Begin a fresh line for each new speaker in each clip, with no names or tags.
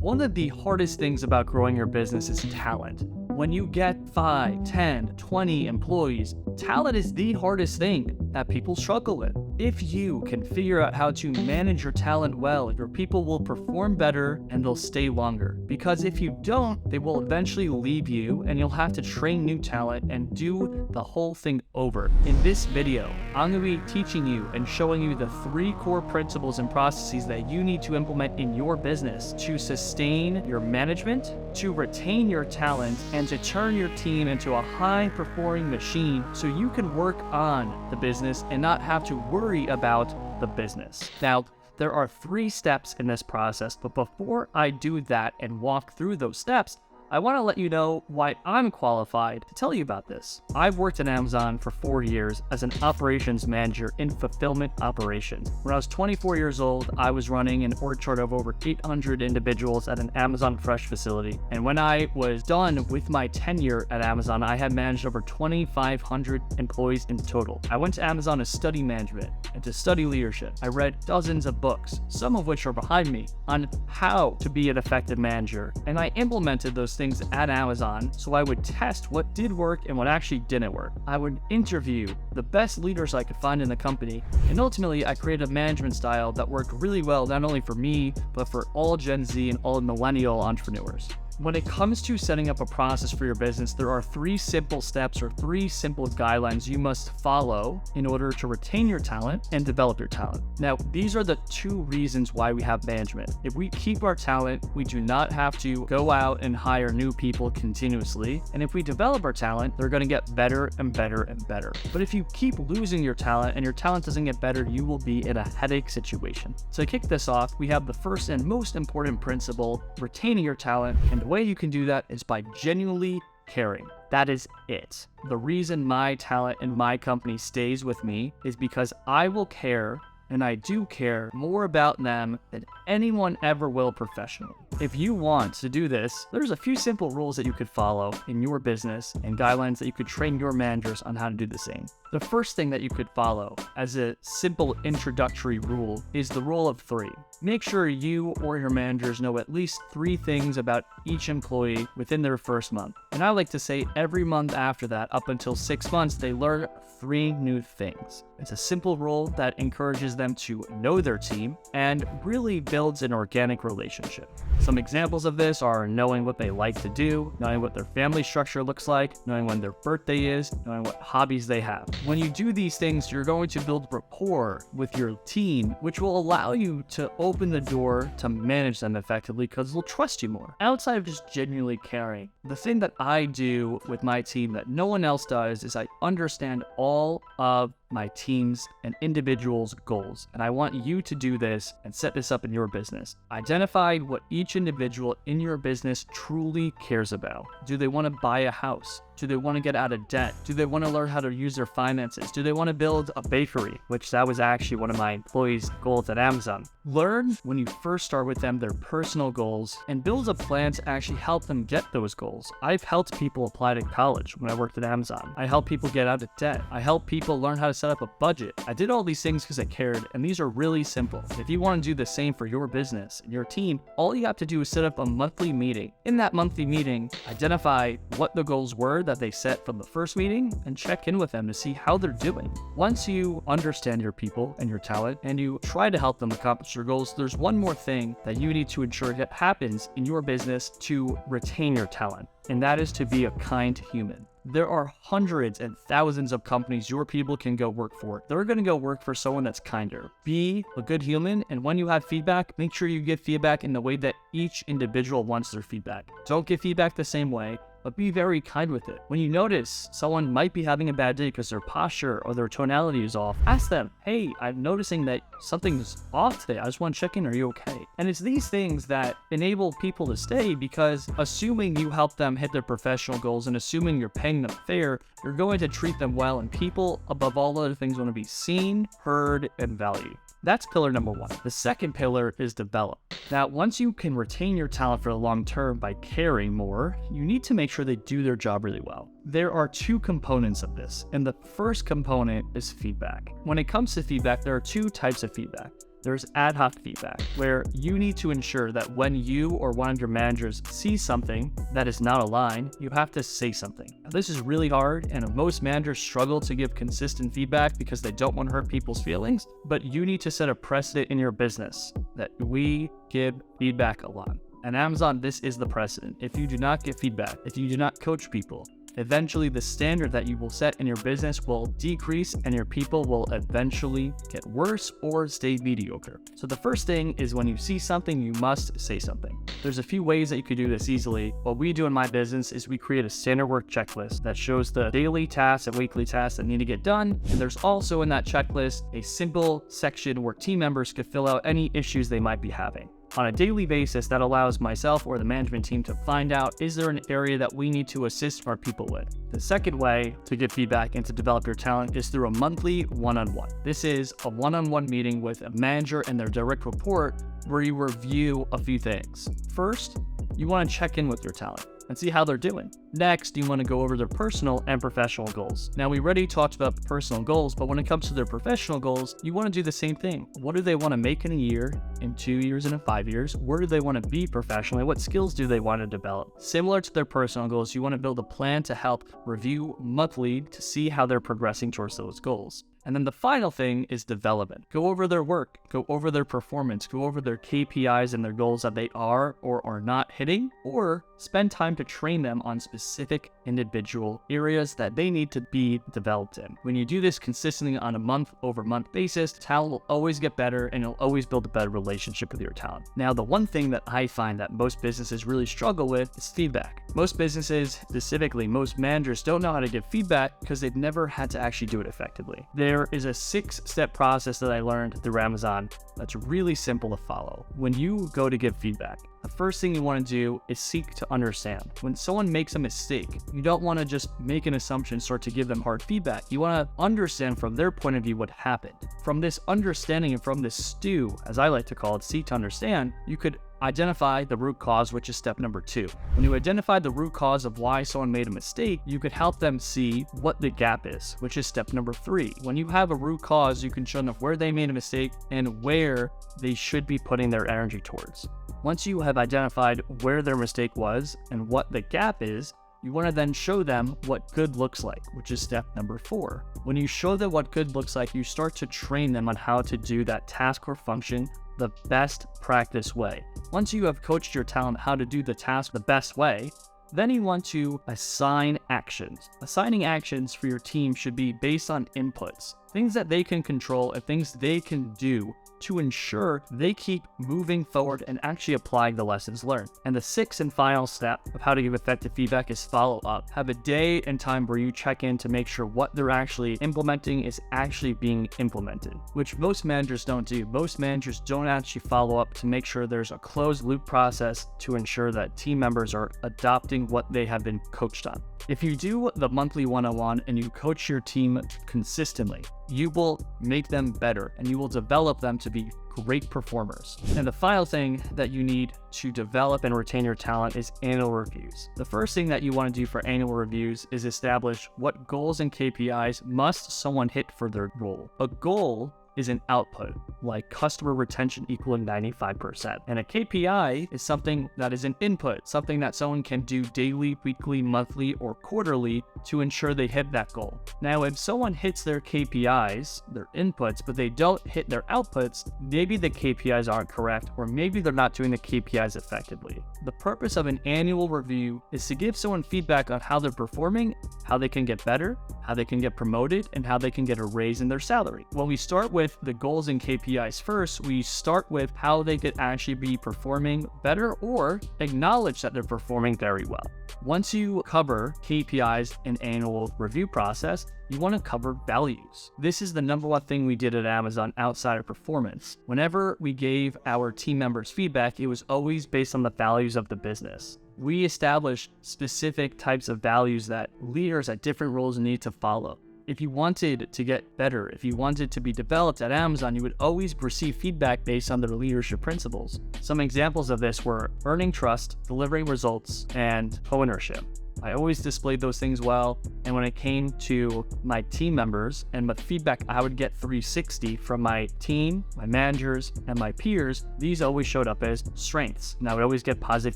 One of the hardest things about growing your business is talent. When you get 5, 10, 20 employees, talent is the hardest thing that people struggle with. If you can figure out how to manage your talent well, your people will perform better and they'll stay longer. Because if you don't, they will eventually leave you and you'll have to train new talent and do the whole thing over. In this video, I'm going to be teaching you and showing you the 3 core principles and processes that you need to implement in your business to sustain your management, to retain your talent, and to turn your team into a high-performing machine so you can work on the business and not have to worry about the business. Now, there are 3 steps in this process, but before I do that and walk through those steps, I want to let you know why I'm qualified to tell you about this. I've worked at Amazon for 4 years as an operations manager in fulfillment operations. When I was 24 years old, I was running an org chart of over 800 individuals at an Amazon Fresh facility. And when I was done with my tenure at Amazon, I had managed over 2,500 employees in total. I went to Amazon to study management and to study leadership. I read dozens of books, some of which are behind me, on how to be an effective manager. And I implemented those things at Amazon, so I would test what did work and what actually didn't work. I would interview the best leaders I could find in the company, and ultimately I created a management style that worked really well, not only for me, but for all Gen Z and all millennial entrepreneurs. When it comes to setting up a process for your business, there are 3 simple steps or 3 simple guidelines you must follow in order to retain your talent and develop your talent. Now, these are the 2 reasons why we have management. If we keep our talent, we do not have to go out and hire new people continuously. And if we develop our talent, they're going to get better and better and better. But if you keep losing your talent and your talent doesn't get better, you will be in a headache situation. So to kick this off, we have the first and most important principle, retaining your talent. And the way you can do that is by genuinely caring. That is it. The reason my talent and my company stays with me is because I will care, and I do care more about them than anyone ever will professionally. If you want to do this, there's a few simple rules that you could follow in your business and guidelines that you could train your managers on how to do the same. The first thing that you could follow as a simple introductory rule is the rule of 3. Make sure you or your managers know at least 3 things about each employee within their first month. And I like to say every month after that, up until 6 months, they learn 3 new things. It's a simple rule that encourages them to know their team and really builds an organic relationship. Some examples of this are knowing what they like to do, knowing what their family structure looks like, knowing when their birthday is, knowing what hobbies they have. When you do these things, you're going to build rapport with your team, which will allow you to open the door to manage them effectively because they'll trust you more. Outside of just genuinely caring, the thing that I do with my team that no one else does is I understand all of my team's and individuals' goals. And I want you to do this and set this up in your business. Identify what each individual in your business truly cares about. Do they want to buy a house? Do they want to get out of debt? Do they want to learn how to use their finances? Do they want to build a bakery? Which that was actually one of my employees' goals at Amazon. Learn when you first start with them their personal goals and build a plan to actually help them get those goals. I've helped people apply to college when I worked at Amazon. I helped people get out of debt. I helped people learn how to set up a budget. I did all these things because I cared, and these are really simple. If you want to do the same for your business and your team, all you have to do is set up a monthly meeting. In that monthly meeting, identify what the goals were that they set from the first meeting and check in with them to see how they're doing. Once you understand your people and your talent and you try to help them accomplish their goals, there's one more thing that you need to ensure that happens in your business to retain your talent, and that is to be a kind human. There are hundreds and thousands of companies your people can go work for. They're going to go work for someone that's kinder. Be a good human, and when you have feedback, make sure you give feedback in the way that each individual wants their feedback. Don't give feedback the same way, but be very kind with it. When you notice someone might be having a bad day because their posture or their tonality is off, ask them, hey, I'm noticing that something's off today. I just want to check in. Are you okay? And it's these things that enable people to stay, because assuming you help them hit their professional goals and assuming you're paying them fair, you're going to treat them well, and people, above all other things, want to be seen, heard, and valued. That's pillar number 1. The second pillar is develop. Now, once you can retain your talent for the long term by caring more, you need to make sure they do their job really well. There are 2 components of this, and the first component is feedback. When it comes to feedback, there are 2 types of feedback. There's ad hoc feedback, where you need to ensure that when you or one of your managers sees something that is not aligned, you have to say something. Now, this is really hard, and most managers struggle to give consistent feedback because they don't want to hurt people's feelings, but you need to set a precedent in your business that we give feedback a lot. At Amazon, this is the precedent. If you do not give feedback, if you do not coach people, eventually the standard that you will set in your business will decrease and your people will eventually get worse or stay mediocre. So the first thing is when you see something, you must say something. There's a few ways that you could do this easily. What we do in my business is we create a standard work checklist that shows the daily tasks and weekly tasks that need to get done. And there's also in that checklist a simple section where team members could fill out any issues they might be having. On a daily basis, that allows myself or the management team to find out, is there an area that we need to assist our people with? The second way to get feedback and to develop your talent is through a monthly one-on-one. This is a one-on-one meeting with a manager and their direct report where you review a few things. First, you want to check in with your talent and see how they're doing. Next, you want to go over their personal and professional goals. Now, we already talked about personal goals, but when it comes to their professional goals, you want to do the same thing. What do they want to make in a year, in 2 years, and in 5 years? Where do they want to be professionally? What skills do they want to develop? Similar to their personal goals, you want to build a plan to help review monthly to see how they're progressing towards those goals. And then the final thing is development. Go over their work, go over their performance, go over their KPIs and their goals that they are or are not hitting, or spend time to train them on specific individual areas that they need to be developed in. When you do this consistently on a month-over-month basis, talent will always get better and you'll always build a better relationship with your talent. Now, the one thing that I find that most businesses really struggle with is feedback. Most businesses, specifically most managers, don't know how to give feedback because they've never had to actually do it effectively. There is a 6-step process that I learned through Amazon that's really simple to follow. When you go to give feedback, the first thing you want to do is seek to understand. When someone makes a mistake, you don't want to just make an assumption, start to give them hard feedback. You want to understand from their point of view what happened. From this understanding and from this stew, as I like to call it, seek to understand, you could identify the root cause, which is step number 2. When you identify the root cause of why someone made a mistake, you could help them see what the gap is, which is step number 3. When you have a root cause, you can show them where they made a mistake and where they should be putting their energy towards. Once you have identified where their mistake was and what the gap is, you want to then show them what good looks like, which is step number 4. When you show them what good looks like, you start to train them on how to do that task or function the best practice way. Once you have coached your talent how to do the task the best way, then you want to assign actions. Assigning actions for your team should be based on inputs, things that they can control and things they can do to ensure they keep moving forward and actually applying the lessons learned. And the 6th and final step of how to give effective feedback is follow up. Have a day and time where you check in to make sure what they're actually implementing is actually being implemented, which most managers don't do. Most managers don't actually follow up to make sure there's a closed loop process to ensure that team members are adopting what they have been coached on. If you do the monthly one-on-one and you coach your team consistently, you will make them better and you will develop them to be great performers. And the final thing that you need to develop and retain your talent is annual reviews. The first thing that you want to do for annual reviews is establish what goals and KPIs must someone hit for their goal. A goal is an output, like customer retention equaling 95%. And a KPI is something that is an input, something that someone can do daily, weekly, monthly, or quarterly to ensure they hit that goal. Now, if someone hits their KPIs, their inputs, but they don't hit their outputs, maybe the KPIs aren't correct, or maybe they're not doing the KPIs effectively. The purpose of an annual review is to give someone feedback on how they're performing, how they can get better, how they can get promoted, and how they can get a raise in their salary. When we start with the goals and KPIs first, we start with how they could actually be performing better or acknowledge that they're performing very well. Once you cover KPIs and annual review process, you want to cover values. This is the number one thing we did at Amazon outside of performance. Whenever we gave our team members feedback, it was always based on the values of the business. We established specific types of values that leaders at different roles need to follow. If you wanted to get better, if you wanted to be developed at Amazon, you would always receive feedback based on their leadership principles. Some examples of this were earning trust, delivering results, and co-ownership. I always displayed those things well. And when it came to my team members and the feedback I would get 360 from my team, my managers, and my peers, these always showed up as strengths. And I would always get positive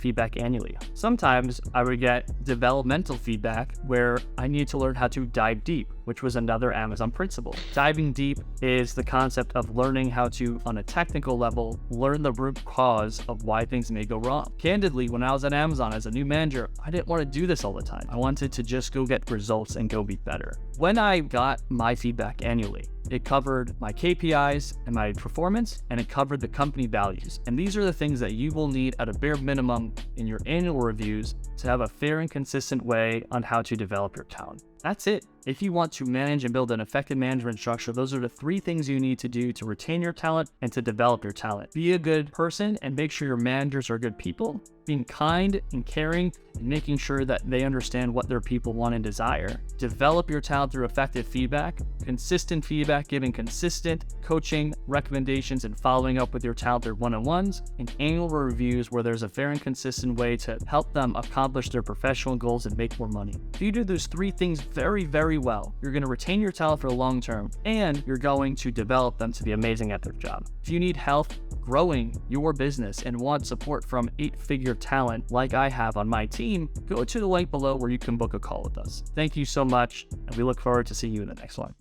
feedback annually. Sometimes I would get developmental feedback where I needed to learn how to dive deep, which was another Amazon principle. Diving deep is the concept of learning how to, on a technical level, learn the root cause of why things may go wrong. Candidly, when I was at Amazon as a new manager, I didn't want to do this all the time. I wanted to just go get results and go be better. When I got my feedback annually, it covered my KPIs and my performance, and it covered the company values. And these are the things that you will need at a bare minimum in your annual reviews to have a fair and consistent way on how to develop your talent. That's it. If you want to manage and build an effective management structure, those are the 3 things you need to do to retain your talent and to develop your talent. Be a good person and make sure your managers are good people. Being kind and caring and making sure that they understand what their people want and desire. Develop your talent through effective feedback, consistent feedback, giving consistent coaching, recommendations, and following up with your talent through one-on-ones, and annual reviews where there's a fair and consistent way to help them accomplish their professional goals and make more money. If you do those 3 things very, very well, you're going to retain your talent for the long term, and you're going to develop them to be amazing at their job. If you need help growing your business and want support from 8-figure talent like I have on my team, go to the link below where you can book a call with us. Thank you so much, and we look forward to seeing you in the next one.